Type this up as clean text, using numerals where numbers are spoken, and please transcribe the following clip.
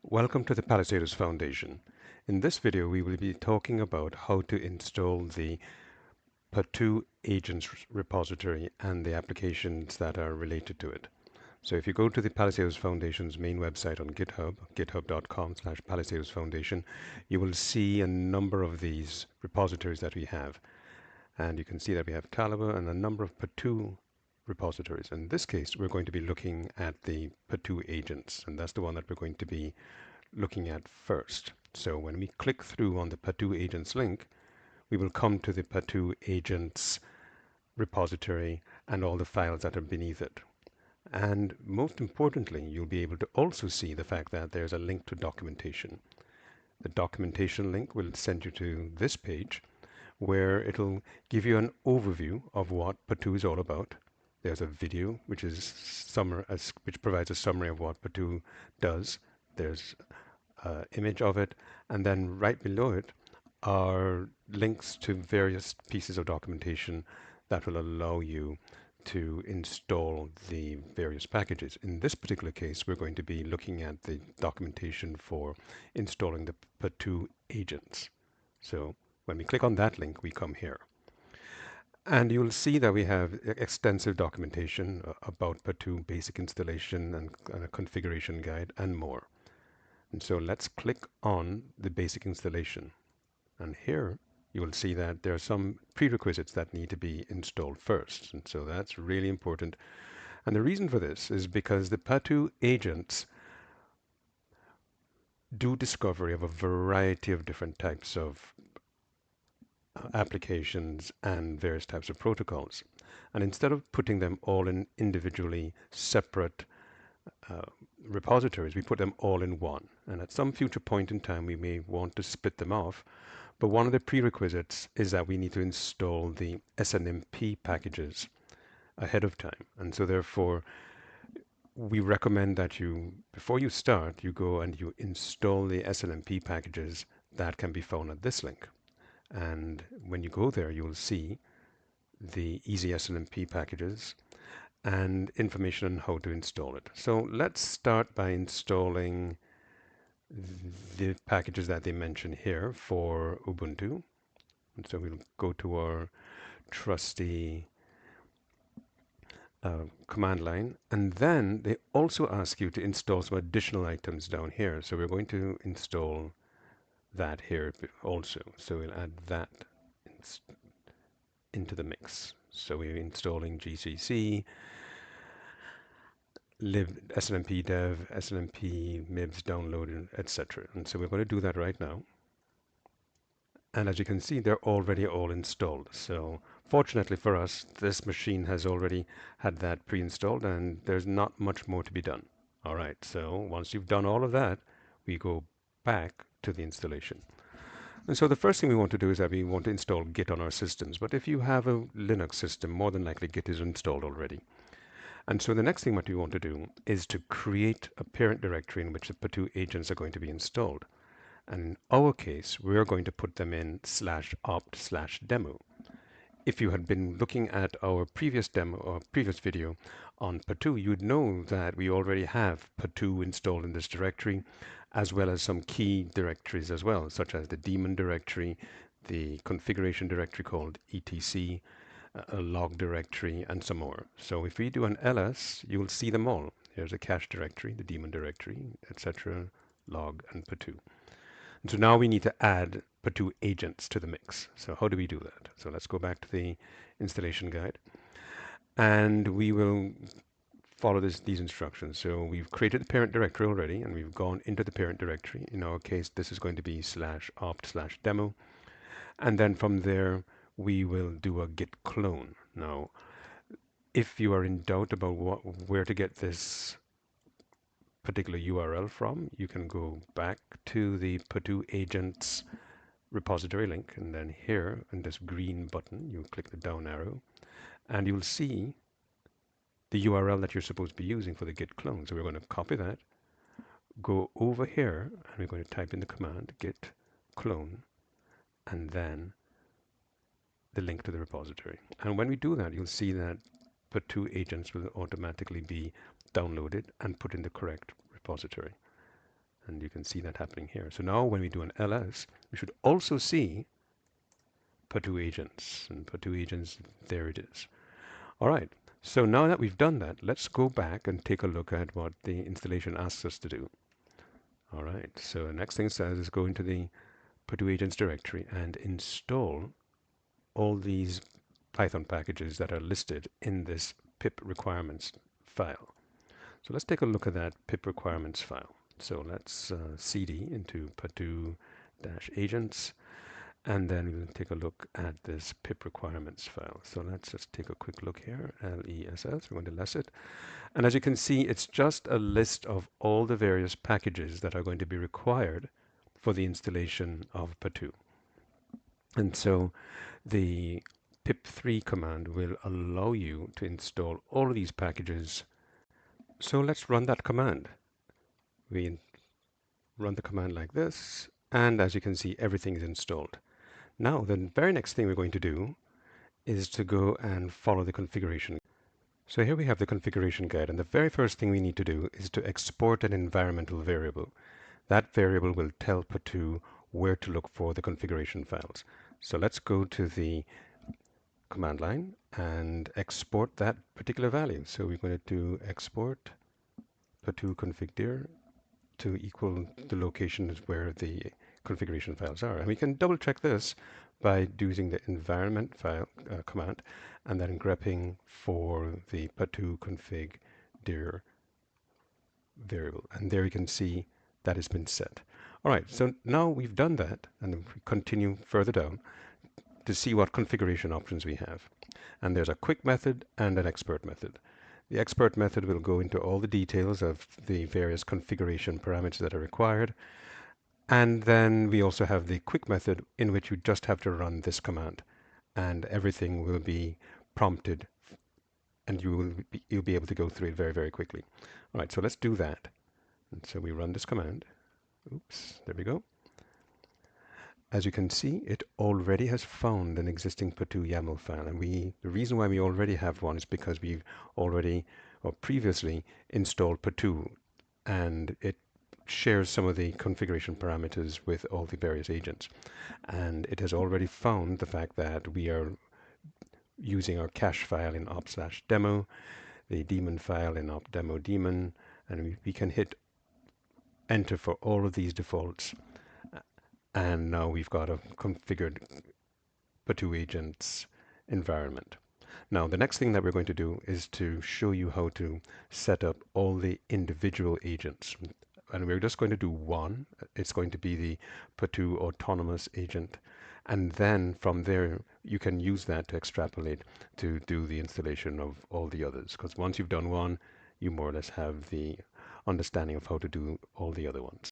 Welcome to the Palisades Foundation. In this video, we will be talking about how to install the Pattoo Agents repository and the applications that are related to it. So if you go to the Palisades Foundation's main website on GitHub, github.com/Palisades Foundation, you will see a number of these repositories that we have. And you can see that we have Calibre and a number of Pattoo repositories. In this case, we're going to be looking at the Pattoo agents, and that's the one that we're going to be looking at first. So when we click through on the Pattoo agents link, we will come to the Pattoo agents repository and all the files that are beneath it. And most importantly, you'll be able to also see the fact that there's a link to documentation. The documentation link will send you to this page where it'll give you an overview of what Pattoo is all about. There's a video which provides a summary of what Pattoo does. There's image of it, and then right below it are links to various pieces of documentation that will allow you to install the various packages. In this particular case, we're going to be looking at the documentation for installing the Pattoo agents. So when we click on that link, we come here. And you'll see that we have extensive documentation about Pattoo basic installation and a configuration guide and more. And so let's click on the basic installation. And here you will see that there are some prerequisites that need to be installed first. And so that's really important. And the reason for this is because the Pattoo agents do discovery of a variety of different types of applications and various types of protocols. And instead of putting them all in individually separate uh, repositories, we put them all in one. And at some future point in time, we may want to split them off. But one of the prerequisites is that we need to install the SNMP packages ahead of time. And so therefore, we recommend that before you start, you go and you install the SNMP packages that can be found at this link. And when you go there, you will see the easy SNMP packages and information on how to install it. So let's start by installing the packages that they mention here for Ubuntu. And so we'll go to our trusty command line. And then they also ask you to install some additional items down here. So we're going to install that here also. So we'll add that into the mix. So we're installing GCC, lib snmp dev, snmp mibs downloaded, etc. And so we're going to do that right now. And as you can see, they're already all installed. So fortunately for us, this machine has already had that pre-installed and there's not much more to be done. All right, so once you've done all of that, we go back to the installation. And so the first thing we want to do is that we want to install Git on our systems. But if you have a Linux system, more than likely Git is installed already. And so the next thing what we want to do is to create a parent directory in which the Pattoo agents are going to be installed. And in our case, we're going to put them in /opt/demo. If you had been looking at our previous demo or previous video on Pattoo, you'd know that we already have Pattoo installed in this directory, as well as some key directories as well, such as the daemon directory, the configuration directory called etc, a log directory, and some more. So if we do an ls, you will see them all. Here's a cache directory, the daemon directory, etc, log, and Pattoo. And so now we need to add Pattoo agents to the mix. So how do we do that? So let's go back to the installation guide. And we will follow these instructions. So we've created the parent directory already, and we've gone into the parent directory. In our case, this is going to be /opt/demo. And then from there, we will do a git clone. Now, if you are in doubt about where to get this particular URL from, you can go back to the Pattoo agents repository link, and then here in this green button, you click the down arrow, and you'll see the URL that you're supposed to be using for the git clone. So we're going to copy that, go over here, and we're going to type in the command git clone, and then the link to the repository. And when we do that, you'll see that Pattoo agents will automatically be downloaded and put in the correct repository. And you can see that happening here. So now when we do an ls, we should also see Pattoo agents. And Pattoo agents, there it is. All right. So now that we've done that, let's go back and take a look at what the installation asks us to do. All right. So the next thing it says is go into the Pattoo agents directory and install all these Python packages that are listed in this pip requirements file. So let's take a look at that pip requirements file. So let's cd into Pattoo-agents, and then we'll take a look at this pip requirements file. So let's just take a quick look here, less, we're going to less it. And as you can see, it's just a list of all the various packages that are going to be required for the installation of Pattoo. And so the pip3 command will allow you to install all of these packages. So let's run that command. We run the command like this, and as you can see, everything is installed. Now, the very next thing we're going to do is to go and follow the configuration. So here we have the configuration guide, and the very first thing we need to do is to export an environmental variable. That variable will tell Pattoo where to look for the configuration files. So let's go to the command line and export that particular value. So we're going to do export Pattoo config dir to equal the locations where the configuration files are. And we can double check this by using the environment file command and then grepping for the Pattoo config dir variable. And there you can see that has been set. All right, so now we've done that, and we continue further down to see what configuration options we have. And there's a quick method and an expert method. The expert method will go into all the details of the various configuration parameters that are required. And then we also have the quick method in which you just have to run this command and everything will be prompted and you'll be able to go through it very, very quickly. All right, so let's do that. And so we run this command. Oops, there we go. As you can see, it already has found an existing Pattoo YAML file, and the reason why we already have one is because we've already or previously installed Pattoo, and it shares some of the configuration parameters with all the various agents. And it has already found the fact that we are using our cache file in op/demo, the daemon file in op/demo daemon, and we can hit enter for all of these defaults. And now we've got a configured Pattoo agents environment. Now, the next thing that we're going to do is to show you how to set up all the individual agents. And we're just going to do one. It's going to be the Pattoo autonomous agent. And then from there, you can use that to extrapolate to do the installation of all the others. Because once you've done one, you more or less have the understanding of how to do all the other ones.